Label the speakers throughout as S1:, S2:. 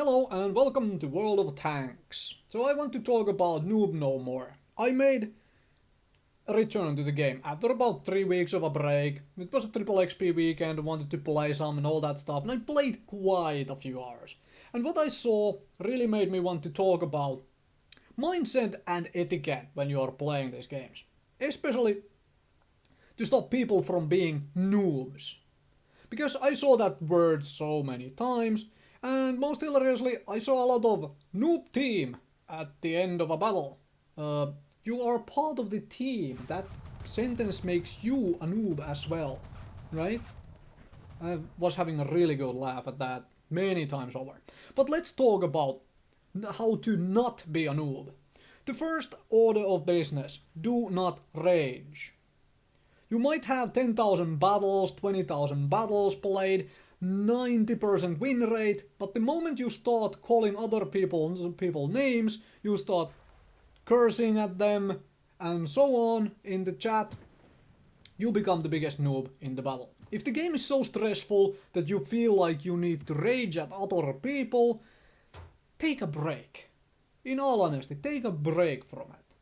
S1: Hello and welcome to World of Tanks. So I want to talk about Noob no more. I made a return to the game after about 3 weeks of a break. It was a triple XP weekend, wanted to play some and all that stuff, and I played quite a few hours. And what I saw really made me want to talk about mindset and etiquette when you are playing these games. Especially to stop people from being noobs. Because I saw that word so many times. And most hilariously, I saw a lot of noob team at the end of a battle. You are part of the team. That sentence makes you a noob as well, right? I was having a really good laugh at that many times over. But let's talk about how to not be a noob. The first order of business, do not rage. You might have 10,000 battles, 20,000 battles played, 90% win rate, but the moment you start calling other people names, you start cursing at them and so on in the chat, you become the biggest noob in the battle. If the game is so stressful that you feel like you need to rage at other people, take a break. In all honesty, take a break from it.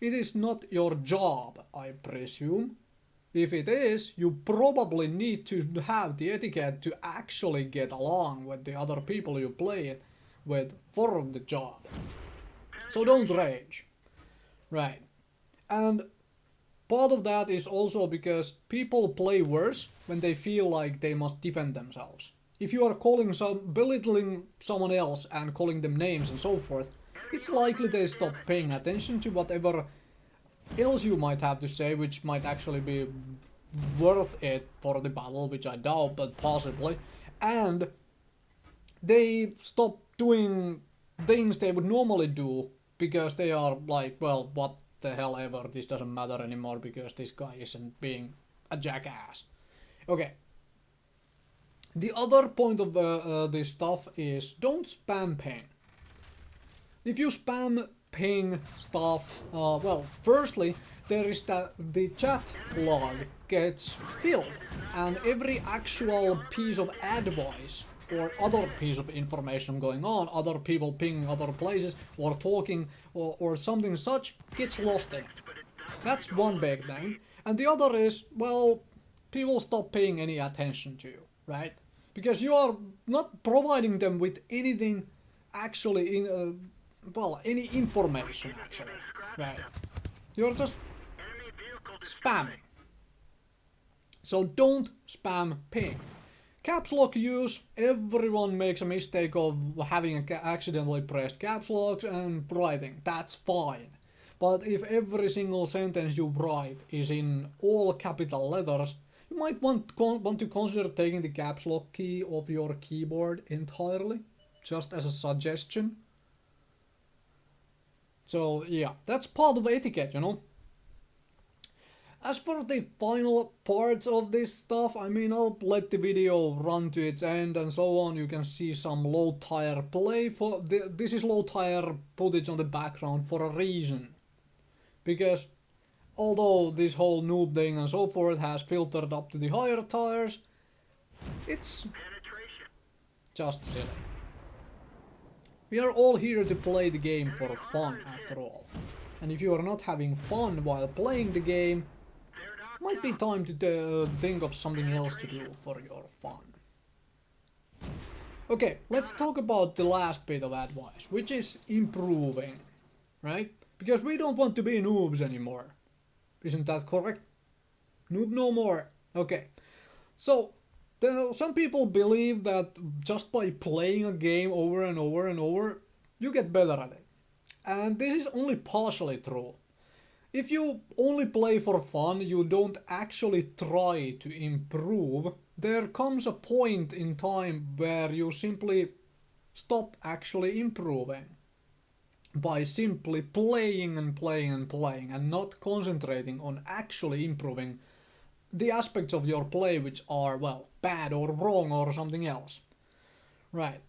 S1: It is not your job, I presume. If it is, you probably need to have the etiquette to actually get along with the other people you play it with for the job. So don't rage. Right. And part of that is also because people play worse when they feel like they must defend themselves. If you are belittling someone else and calling them names and so forth, it's likely they stop paying attention to whatever else you might have to say, which might actually be worth it for the battle, which I doubt, but possibly. And they stop doing things they would normally do because they are like, well, what the hell ever, this doesn't matter anymore because this guy isn't being a jackass. Okay. The other point of this stuff is don't spam ping. If you spam ping stuff, well, firstly, there is that the chat log gets filled, and every actual piece of advice or other piece of information going on, other people pinging other places or talking or something such, gets lost in it. That's one big thing. And the other is, well, people stop paying any attention to you, right? Because you are not providing them with anything actually any information actually, right? You're just spamming. So don't spam ping. Caps lock use, everyone makes a mistake of having accidentally pressed caps locks and writing, that's fine. But if every single sentence you write is in all capital letters, you might want to consider taking the caps lock key off your keyboard entirely, just as a suggestion. So yeah, that's part of etiquette, you know. As for the final parts of this stuff, I mean, I'll let the video run to its end and so on. You can see some low tire play. This is low tire footage on the background for a reason. Because although this whole noob thing and so forth has filtered up to the higher tires, it's just silly. We are all here to play the game for fun after all. And if you are not having fun while playing the game, it might be time to think of something else to do for your fun. Okay, let's talk about the last bit of advice, which is improving, right? Because we don't want to be noobs anymore. Isn't that correct? Noob no more. Okay, so some people believe that just by playing a game over and over and over, you get better at it. And this is only partially true. If you only play for fun, you don't actually try to improve, there comes a point in time where you simply stop actually improving. By simply playing and playing and playing and not concentrating on actually improving the aspects of your play which are, well, bad or wrong or something else. Right.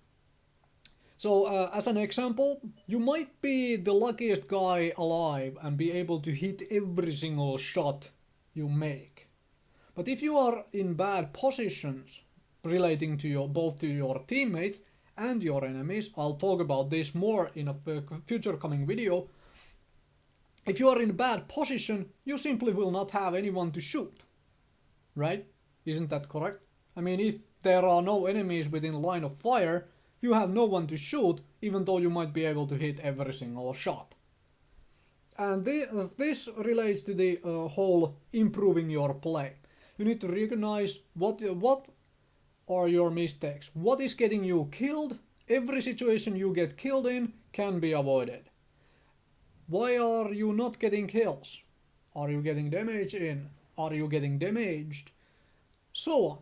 S1: So, as an example, you might be the luckiest guy alive and be able to hit every single shot you make. But if you are in bad positions relating to both to your teammates and your enemies. I'll talk about this more in a future coming video. If you are in a bad position, you simply will not have anyone to shoot. Right? Isn't that correct? I mean, if there are no enemies within line of fire, you have no one to shoot, even though you might be able to hit every single shot. And this relates to the whole improving your play. You need to recognize what are your mistakes. What is getting you killed? Every situation you get killed in can be avoided. Why are you not getting kills? Are you getting damage in? Are you getting damaged? So on.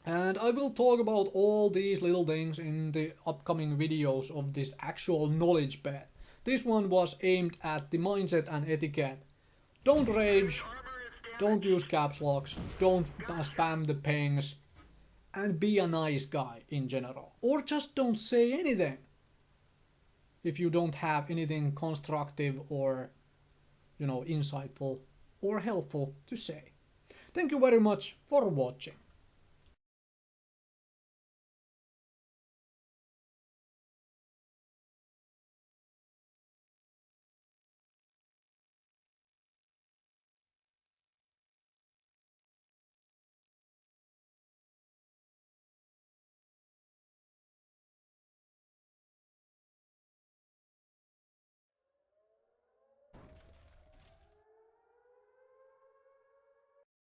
S1: And I will talk about all these little things in the upcoming videos of this actual knowledge bed. This one was aimed at the mindset and etiquette. Don't rage, don't use caps locks, don't spam the pings, and be a nice guy in general. Or just don't say anything if you don't have anything constructive or, insightful or helpful to say. Thank you very much for watching.